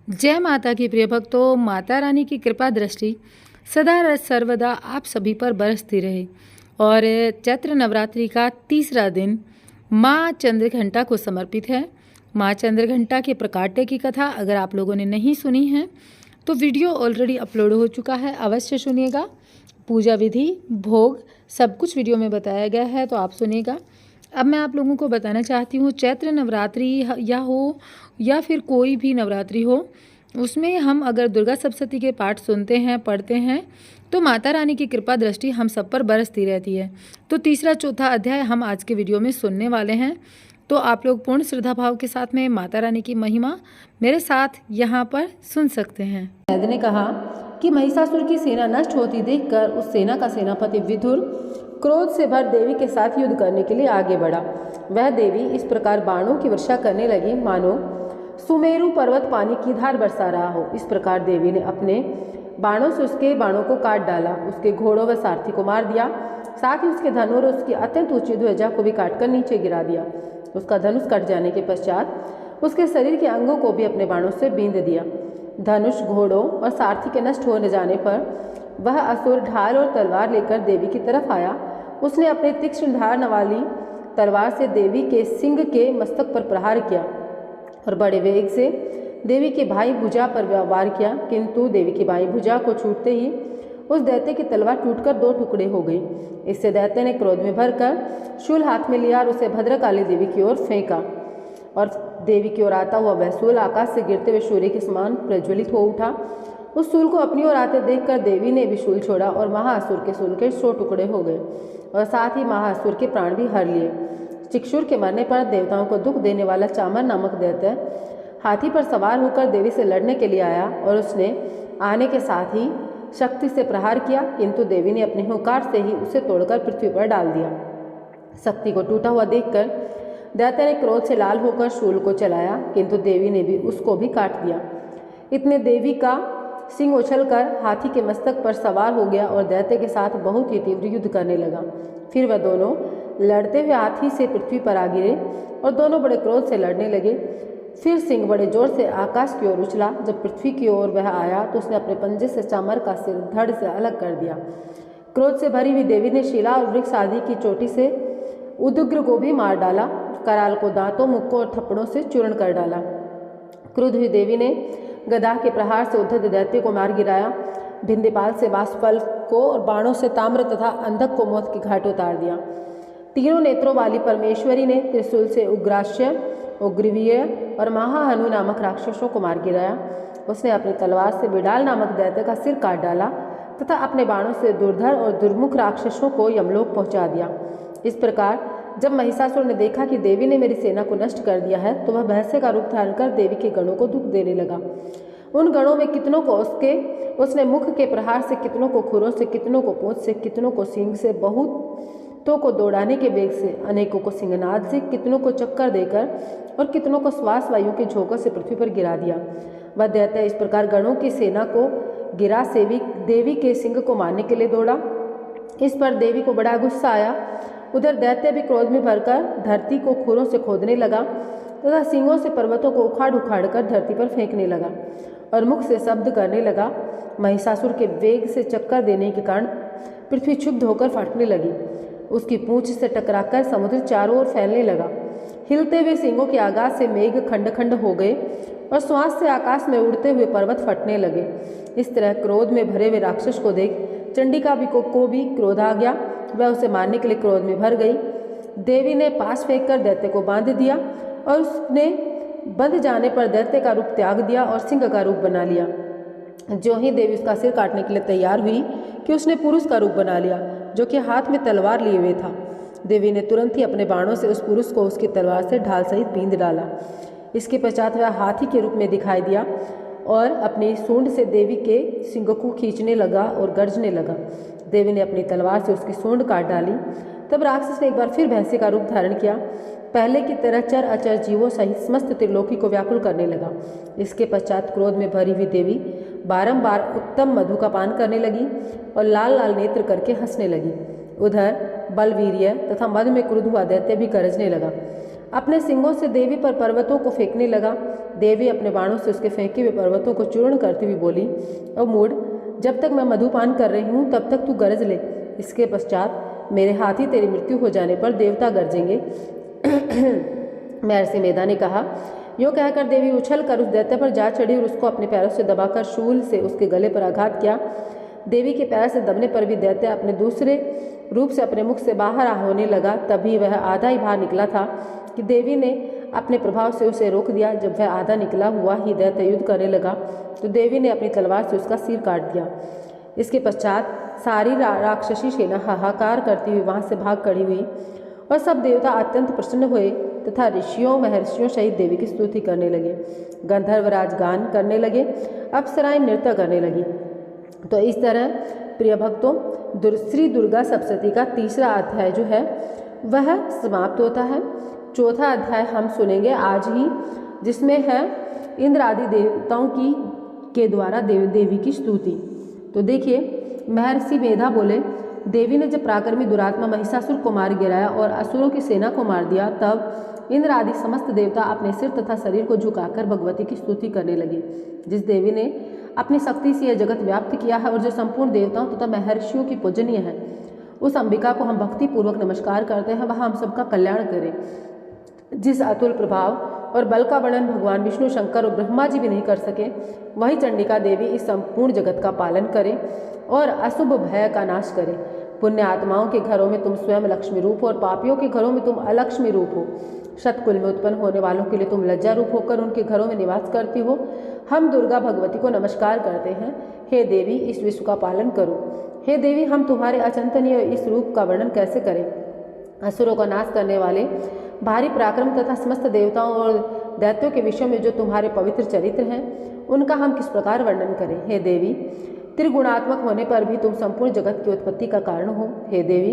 जय माता की प्रिय भक्तों, माता रानी की कृपा दृष्टि सदा सर्वदा आप सभी पर बरसती रहे। और चैत्र नवरात्रि का तीसरा दिन माँ चंद्रघंटा को समर्पित है। माँ चंद्रघंटा के प्रकाट्य की कथा अगर आप लोगों ने नहीं सुनी है तो वीडियो ऑलरेडी अपलोड हो चुका है, अवश्य सुनिएगा। पूजा विधि, भोग सब कुछ वीडियो में बताया गया है, तो आप सुनिएगा। अब मैं आप लोगों को बताना चाहती हूँ, चैत्र नवरात्रि या फिर कोई भी नवरात्रि हो, उसमें हम अगर दुर्गा सप्तशती के पाठ सुनते हैं, पढ़ते हैं, तो माता रानी की कृपा दृष्टि हम सब पर बरसती रहती है। तो तीसरा चौथा अध्याय हम आज के वीडियो में सुनने वाले हैं। तो आप लोग पूर्ण श्रद्धा भाव के साथ में माता रानी की महिमा मेरे साथ यहाँ पर सुन सकते हैं। वैद ने कहा कि महिषासुर की सेना नष्ट होती देखकर उस सेना का सेनापति विदुर क्रोध से भर देवी के साथ युद्ध करने के लिए आगे बढ़ा। वह देवी इस प्रकार बाणों की वर्षा करने लगी मानो सुमेरु पर्वत पानी की धार बरसा रहा हो। इस प्रकार देवी ने अपने बाणों से उसके बाणों को काट डाला, उसके घोड़ों व सारथी को मार दिया, साथ ही उसके धनुष और उसकी अत्यंत ऊंची ध्वजा को भी काटकर नीचे गिरा दिया। उसका धनुष कट जाने के पश्चात उसके शरीर के अंगों को भी अपने बाणों से बींध दिया। धनुष, घोड़ों और सारथी के नष्ट होने जाने पर वह असुर ढाल और तलवार लेकर देवी की तरफ आया। उसने अपने तीक्ष्ण धार वाली तलवार से देवी के सिंह के मस्तक पर प्रहार किया और बड़े वेग से देवी के भाई भुजा पर वार किया, किंतु देवी की भाई भुजा को छूटते ही उस दैत्य की तलवार टूटकर दो टुकड़े हो गई। इससे दैत्य ने क्रोध में भरकर शूल हाथ में लिया और उसे भद्रकाली देवी की ओर फेंका, और देवी की ओर आता हुआ वह शूल आकाश से गिरते हुए सूर्य के समान प्रज्वलित हो उठा। उस शूल को अपनी ओर आते देखकर देवी ने भी शूल छोड़ा और महाअसुर के शूल के 100 टुकड़े हो गए और साथ ही महाअसुर के प्राण भी हर लिए। चिक्षुर के मरने पर देवताओं को दुख देने वाला चामर नामक दैत्य हाथी पर सवार होकर देवी से लड़ने के लिए आया और उसने आने के साथ ही शक्ति से प्रहार किया, किंतु देवी ने अपने हुंकार से ही उसे तोड़कर पृथ्वी पर डाल दिया। शक्ति को टूटा हुआ देखकर दैत्य ने क्रोध से लाल होकर शूल को चलाया, किंतु देवी ने भी उसको भी काट दिया। इतने देवी का सिंह उछलकर हाथी के मस्तक पर सवार हो गया और दैत्य के साथ बहुत ही तीव्र युद्ध करने लगा। फिर वह दोनों लड़ते हुए हाथी से पृथ्वी पर आ गिरे और दोनों बड़े क्रोध से लड़ने लगे। फिर सिंह बड़े जोर से आकाश की ओर उछला। जब पृथ्वी की ओर वह आया तो उसने अपने पंजे से चामर का सिर धड़ से अलग कर दिया। क्रोध से भरी हुई देवी ने शिला और वृक्ष आदि की चोटी से उदग्र को भी मार डाला, कराल को दांतों, मुक्कों और थप्पड़ों से चूर्ण कर डाला। क्रुद्ध हुई देवी ने गदा के प्रहार से उद्धत दैत्य को मार गिराया, भिंदीपाल से बाष्पल को और बाणों से ताम्र तथा अंधक को मौत के घाट उतार दिया। तीनों नेत्रों वाली परमेश्वरी ने त्रिशूल से उग्राश्य, उग्रवीय और महाहनु नामक राक्षसों को मार गिराया। उसने अपनी तलवार से बिडाल नामक दैत्य का सिर काट डाला तथा अपने बाणों से दुर्धर और दुर्मुख राक्षसों को यमलोक पहुंचा दिया। इस प्रकार जब महिषासुर ने देखा कि देवी ने मेरी सेना को नष्ट कर दिया है, तो वह भैंसे का रूप धारण कर देवी के गणों को दुख देने लगा। उन गणों में कितनों को उसने मुख के प्रहार से, कितनों को खुरों से, कितनों को पूंछ से, कितनों को सींग से, बहुतों को दौड़ाने के बेग से, अनेकों को सिंहनाद से, कितनों को चक्कर देकर और कितनों को श्वास वायु के झोंकों से पृथ्वी पर गिरा दिया। वह दैत्य इस प्रकार गणों की सेना को गिरा देवी के सिंह को मारने के लिए दौड़ा। इस पर देवी को बड़ा गुस्सा आया। उधर दैत्य भी क्रोध में भरकर धरती को खुरों से खोदने लगा तथा सिंगों से पर्वतों को उखाड़ उखाड़ कर धरती पर फेंकने लगा और मुख से शब्द करने लगा। महिषासुर के वेग से चक्कर देने के कारण पृथ्वी क्षुब्ध होकर फटने लगी। उसकी पूंछ से टकराकर समुद्र चारों ओर फैलने लगा। हिलते हुए सिंगों के आगाज से मेघ खंड खंड हो गए और श्वास से आकाश में उड़ते हुए पर्वत फटने लगे। इस तरह क्रोध में भरे हुए राक्षस को देख चंडिका को भी क्रोध आ गया। वह उसे मारने के लिए क्रोध में भर गई। देवी ने पास फेंककर दैत्य को बांध दिया और उसने बंध जाने पर दैत्य का रूप त्याग दिया और सिंह का रूप बना लिया। जो ही देवी उसका सिर काटने के लिए तैयार हुई कि उसने पुरुष का रूप बना लिया, जो कि हाथ में तलवार लिए हुए था। देवी ने तुरंत ही अपने बाणों से उस पुरुष को उसकी तलवार से ढाल सहित बींध डाला। इसके पश्चात वह हाथी के रूप में दिखाई दिया और अपनी सूंड से देवी के सिंग को खींचने लगा और गर्जने लगा। देवी ने अपनी तलवार से उसकी सूंड काट डाली। तब राक्षस ने एक बार फिर भैंसे का रूप धारण किया। पहले की तरह चर अचर जीवों सहित समस्त त्रिलोकी को व्याकुल करने लगा। इसके पश्चात क्रोध में भरी हुई देवी बारंबार उत्तम मधु का पान करने लगी और लाल लाल नेत्र करके हंसने लगी। उधर बलवीर्य तथा मद में क्रुद्ध हुआ दैत्य भी गरजने लगा। अपने सिंगों से देवी पर पर्वतों को फेंकने लगा। देवी अपने बाणों से उसके फेंके हुए पर्वतों को चूर्ण करती हुई बोली, ओ मूढ़, जब तक मैं मधुपान कर रही हूँ तब तक तू गरज ले। इसके पश्चात मेरे हाथ ही तेरी मृत्यु हो जाने पर देवता गरजेंगे। महर्षि मेधा ने कहा। यूँ कहकर देवी उछल कर उस दैत्य पर जा चढ़ी और उसको अपने पैरों से दबाकर शूल से उसके गले पर आघात किया। देवी के पैर से दबने पर भी दैत्य अपने दूसरे रूप से अपने मुख से बाहर होने लगा। तभी वह आधा ही बाहर निकला था कि देवी ने अपने प्रभाव से उसे रोक दिया। जब वह आधा निकला हुआ ही दैत्य युद्ध करने लगा तो देवी ने अपनी तलवार से उसका सिर काट दिया। इसके पश्चात सारी राक्षसी सेना हाहाकार करती हुई वहाँ से भाग खड़ी हुई और सब देवता अत्यंत प्रसन्न हुए तथा ऋषियों महर्षियों सहित देवी की स्तुति करने लगे। गंधर्वराज गान करने लगे, अप्सराएं नृत्य करने लगी। तो इस तरह प्रिय भक्तों, श्री दुर्गा सप्तशती का तीसरा अध्याय जो है वह समाप्त होता है। चौथा अध्याय हम सुनेंगे आज ही, जिसमें है इंद्र आदि देवताओं के द्वारा देवी की स्तुति। तो देखिए, महर्षि मेधा बोले, देवी ने जब पराक्रमी दुरात्मा महिषासुर को मार गिराया और असुरों की सेना को मार दिया, तब इंद्र आदि समस्त देवता अपने सिर तथा शरीर को झुकाकर भगवती की स्तुति करने लगे। जिस देवी ने अपनी शक्ति से यह जगत व्याप्त किया है और जो संपूर्ण देवताओं तथा महर्षियों की पूजनीय है, उस अंबिका को हम भक्ति पूर्वक नमस्कार करते हैं। वह हम सबका कल्याण करे। जिस अतुल प्रभाव और बल का वर्णन भगवान विष्णु, शंकर और ब्रह्मा जी भी नहीं कर सके, वही चंडिका देवी इस संपूर्ण जगत का पालन करे और अशुभ भय का नाश करे। पुण्य आत्माओं के घरों में तुम स्वयं लक्ष्मी रूप हो और पापियों के घरों में तुम अलक्ष्मी रूप हो। शतकुल में उत्पन्न होने वालों के लिए तुम लज्जा रूप होकर उनके घरों में निवास करती हो। हम दुर्गा भगवती को नमस्कार करते हैं। हे देवी, इस विश्व का पालन करो। हे देवी, हम तुम्हारे अचिंतनीय इस रूप का वर्णन कैसे करें। असुरों का नाश करने वाले भारी पराक्रम तथा समस्त देवताओं और दैत्यों के विषयों में जो तुम्हारे पवित्र चरित्र हैं, उनका हम किस प्रकार वर्णन करें। हे देवी, त्रिगुणात्मक होने पर भी तुम संपूर्ण जगत की उत्पत्ति का कारण हो। हे देवी,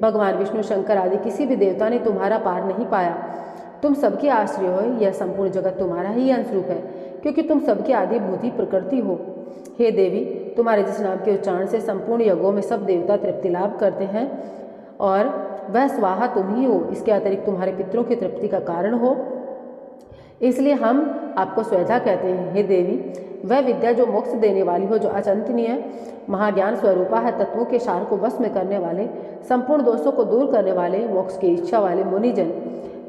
भगवान विष्णु, शंकर आदि किसी भी देवता ने तुम्हारा पार नहीं पाया। तुम सबके आश्रय हो। यह संपूर्ण जगत तुम्हारा ही अंशरूप है, क्योंकि तुम सबकी आदि भूति प्रकृति हो। हे देवी, तुम्हारे जिस नाम के उच्चारण से संपूर्ण यज्ञों में सब देवता तृप्ति लाभ करते हैं और वह स्वाहा तुम ही हो। इसके अतिरिक्त तुम्हारे पितरों की तृप्ति का कारण हो, इसलिए हम आपको स्वेधा कहते हैं। हे देवी, वह विद्या जो मोक्ष देने वाली हो, जो अचिंतनीय महाज्ञान स्वरूपा है, तत्वों के सार को वश में करने वाले, संपूर्ण दोषों को दूर करने वाले, मोक्ष की इच्छा वाले मुनिजन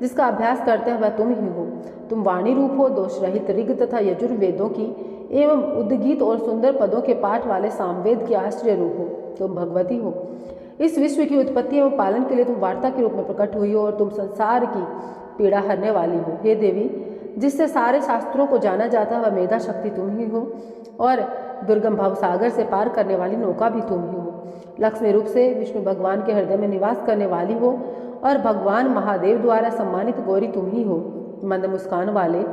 जिसका अभ्यास करते हैं, वह तुम ही हो। तुम वाणी रूप हो, दोष रहित ऋग तथा यजुर्वेदों की एवं उद्गीत और सुंदर पदों के पाठ वाले सामवेद की आश्रय रूप हो। तुम भगवती हो। इस विश्व की उत्पत्ति एवं पालन के लिए तुम वार्ता के रूप में प्रकट हुई हो और तुम संसार की पीड़ा हरने वाली हो। हे देवी, जिससे सारे शास्त्रों को जाना जाता है, वह मेधा शक्ति तुम ही हो और दुर्गम भव सागर से पार करने वाली नौका भी तुम ही हो। लक्ष्मी रूप से विष्णु भगवान के हृदय में निवास करने वाली हो और भगवान महादेव द्वारा सम्मानित गौरी तुम ही हो। मंद मुस्कान वाले,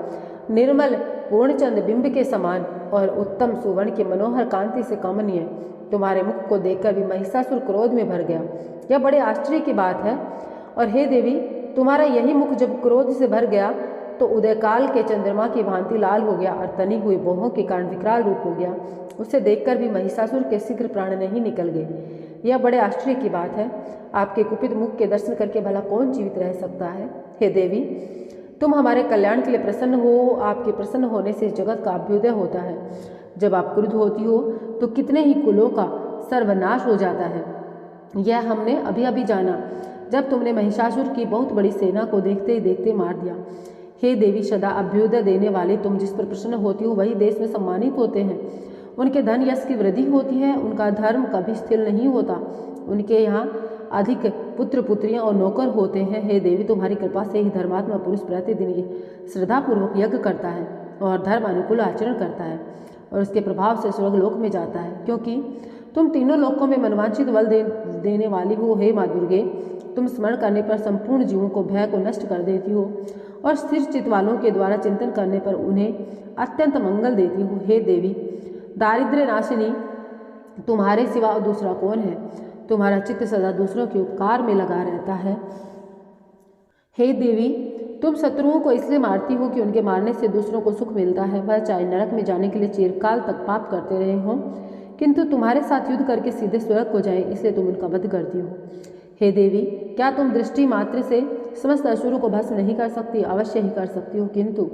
निर्मल पूर्णचंद बिंब के समान और उत्तम सुवर्ण के मनोहर कांति से कमनीय तुम्हारे मुख को देखकर भी महिषासुर क्रोध में भर गया। यह बड़े आश्चर्य की बात है। और हे देवी, तुम्हारा यही मुख जब क्रोध से भर गया तो उदयकाल के चंद्रमा की भांति लाल हो गया और तनी हुई बोहों के कारण विकराल रूप हो गया। उसे देखकर भी महिषासुर के शीघ्र प्राण नहीं निकल गए। यह बड़े आश्चर्य की बात है। आपके कुपित मुख के दर्शन करके भला कौन जीवित रह सकता है। हे देवी, तुम हमारे कल्याण के लिए प्रसन्न हो। आपके प्रसन्न होने से इस जगत का अभ्युदय होता है। जब आप क्रुद्ध होती हो तो कितने ही कुलों का सर्वनाश हो जाता है। यह हमने अभी अभी जाना, जब तुमने महिषासुर की बहुत बड़ी सेना को देखते ही देखते मार दिया। हे देवी, सदा अभ्युदय देने वाली तुम जिस पर प्रसन्न होती हो, वही देश में सम्मानित होते हैं। उनके धन यश की वृद्धि होती है। उनका धर्म कभी स्थिर नहीं होता। उनके यहाँ अधिक पुत्र पुत्रियां और नौकर होते हैं। हे देवी, तुम्हारी कृपा से ही धर्मात्मा पुरुष प्रतिदिन श्रद्धापूर्वक यज्ञ करता है और धर्म अनुकूल आचरण करता है और उसके प्रभाव से स्वर्गलोक में जाता है, क्योंकि तुम तीनों लोकों में मनवांछित बल देने वाली हो। हे माँ दुर्गे, तुम स्मरण करने पर संपूर्ण जीवों को भय को नष्ट कर देती हो और स्थिर चित्त वालों के द्वारा चिंतन करने पर उन्हें अत्यंत मंगल देती हो। हे देवी, दारिद्र्य नाशिनी, तुम्हारे सिवा और दूसरा कौन है। तुम्हारा चित्त सदा दूसरों के उपकार में लगा रहता है। हे देवी, तुम शत्रुओं को इसलिए मारती हो कि उनके मारने से दूसरों को सुख मिलता है। वह चाहे नरक में जाने के लिए चिरकाल तक पाप करते रहे हों, किंतु तुम्हारे साथ युद्ध करके सीधे स्वर्ग को जाएं, इसलिए तुम उनका वध करती हो। हे देवी, क्या तुम दृष्टि मात्र से समस्त असुरों को भस्म नहीं कर सकती, अवश्य ही कर सकती हो, किंतु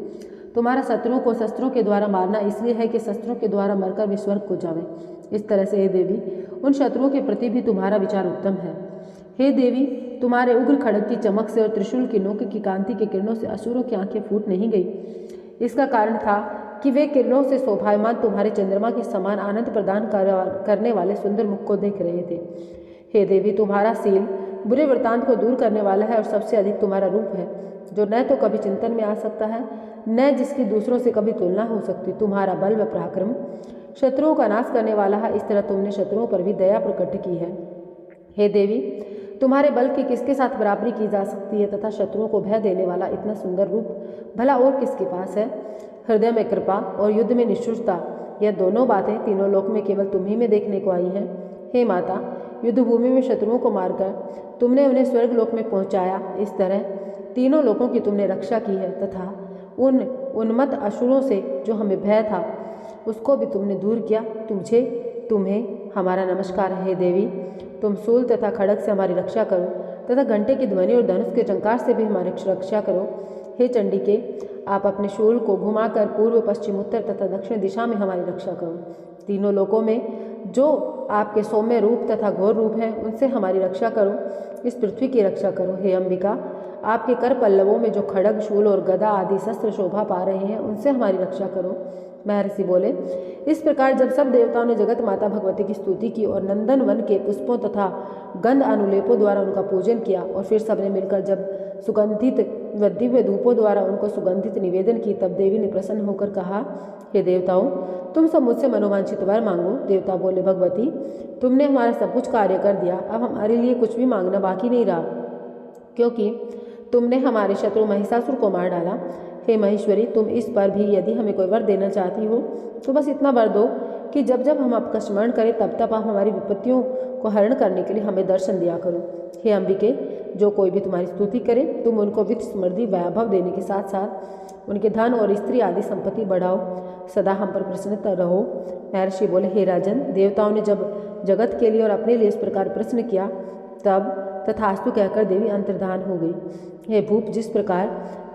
तुम्हारा शत्रुओं को शस्त्रों के द्वारा मारना इसलिए है कि शस्त्रों के द्वारा मरकर वे स्वर्ग को जावें। इस तरह से हे देवी, उन शत्रुओं के प्रति भी तुम्हारा विचार उत्तम है। हे देवी, तुम्हारे उग्र खड्ग की चमक से और त्रिशूल की नोक की कांति के किरणों से असुरों की आंखें फूट नहीं गई। इसका कारण था कि वे किरणों से शोभायमान तुम्हारे चंद्रमा के समान आनंद प्रदान करने वाले सुंदर मुख को देख रहे थे। हे देवी, तुम्हारा शील बुरे वृत्तांत को दूर करने वाला है और सबसे अधिक तुम्हारा रूप है, जो न तो कभी चिंतन में आ सकता है, न जिसकी दूसरों से कभी तुलना हो सकती। तुम्हारा बल व पराक्रम शत्रुओं का नाश करने वाला है, इस तरह तुमने शत्रुओं पर भी दया प्रकट की है। हे देवी, तुम्हारे बल की किसके साथ बराबरी की जा सकती है तथा शत्रुओं को भय देने वाला इतना सुंदर रूप भला और किसके पास है। हृदय में कृपा और युद्ध में निष्ठुरता, यह दोनों बातें तीनों लोक में केवल तुम्ही में देखने को आई हैं। हे माता, युद्ध भूमि में शत्रुओं को मारकर तुमने उन्हें स्वर्ग लोक में पहुंचाया। इस तरह तीनों लोकों की तुमने रक्षा की है तथा उन उन्मत्त असुरों से जो हमें भय था उसको भी तुमने दूर किया। तुम्हें हमारा नमस्कार है। हे देवी, तुम शूल तथा खड्ग से हमारी रक्षा करो तथा घंटे की ध्वनि और धनुष के टंकार से भी हमारी रक्षा करो। हे चंडिके, आप अपने शूल को घुमाकर पूर्व, पश्चिम, उत्तर तथा दक्षिण दिशा में हमारी रक्षा करो। तीनों लोकों में जो आपके सौम्य रूप तथा घोर रूप हैं उनसे हमारी रक्षा करो। इस पृथ्वी की रक्षा करो। हे अंबिका, आपके कर पल्लवों में जो खड्ग, शूल और गदा आदि शस्त्र शोभा पा रहे हैं उनसे हमारी रक्षा करो। महर्षि बोले, इस प्रकार जब सब देवताओं ने जगत माता भगवती की स्तुति की और नंदन वन के पुष्पों तथा गंध अनुलेपों द्वारा उनका पूजन किया और फिर सबने मिलकर जब सुगंधित व दिव्य धूपों द्वारा उनको सुगंधित निवेदन की, तब देवी ने प्रसन्न होकर कहा, हे देवताओं, तुम सब मुझसे मनोवांछित वर मांगो। देवता बोले, भगवती, तुमने हमारा सब कुछ कार्य कर दिया, अब हमारे लिए कुछ भी मांगना बाकी नहीं रहा, क्योंकि तुमने हमारे शत्रु महिषासुर को मार डाला। हे महेश्वरी, तुम इस पर भी यदि हमें कोई वर देना चाहती हो तो बस इतना वर दो कि जब जब हम आपका स्मरण करें तब तब आप हमारी विपत्तियों को हरण करने के लिए हमें दर्शन दिया करो। हे अंबिके, जो कोई भी तुम्हारी स्तुति करे तुम उनको वित्त, समृद्धि, वैभव देने के साथ साथ उनके धन और स्त्री आदि संपत्ति बढ़ाओ। सदा हम पर प्रसन्नता रहो। महर्षि बोले, हे राजन, देवताओं ने जब जगत के लिए और अपने लिए इस प्रकार प्रश्न किया तब तथास्तु कहकर देवी अंतर्धान हो गई। हे भूप, जिस प्रकार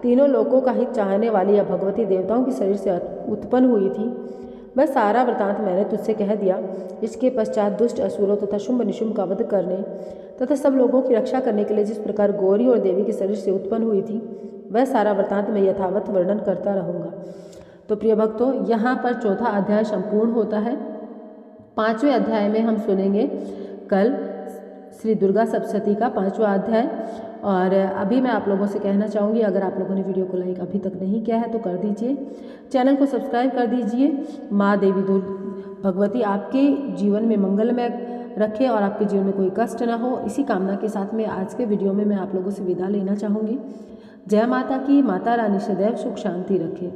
तीनों लोकों का हित चाहने वाली यह भगवती देवताओं के शरीर से उत्पन्न हुई थी, वह सारा वृतांत मैंने तुझसे कह दिया। इसके पश्चात दुष्ट असुरों तथा शुंभ निशुंभ का वध करने तथा सब लोगों की रक्षा करने के लिए जिस प्रकार गौरी और देवी के शरीर से उत्पन्न हुई थी, वह सारा वृतांत मैं यथावत वर्णन करता रहूँगा। तो प्रिय भक्तों, यहाँ पर चौथा अध्याय संपूर्ण होता है। 5वें अध्याय में हम सुनेंगे कल श्री दुर्गा सप्तशती का 5वां अध्याय। और अभी मैं आप लोगों से कहना चाहूँगी, अगर आप लोगों ने वीडियो को लाइक अभी तक नहीं किया है तो कर दीजिए, चैनल को सब्सक्राइब कर दीजिए। माँ देवी भगवती आपके जीवन में मंगलमय रखे और आपके जीवन में कोई कष्ट ना हो, इसी कामना के साथ में आज के वीडियो में मैं आप लोगों से विदा लेना चाहूँगी। जय माता की। माता रानी सदैव सुख शांति रखे।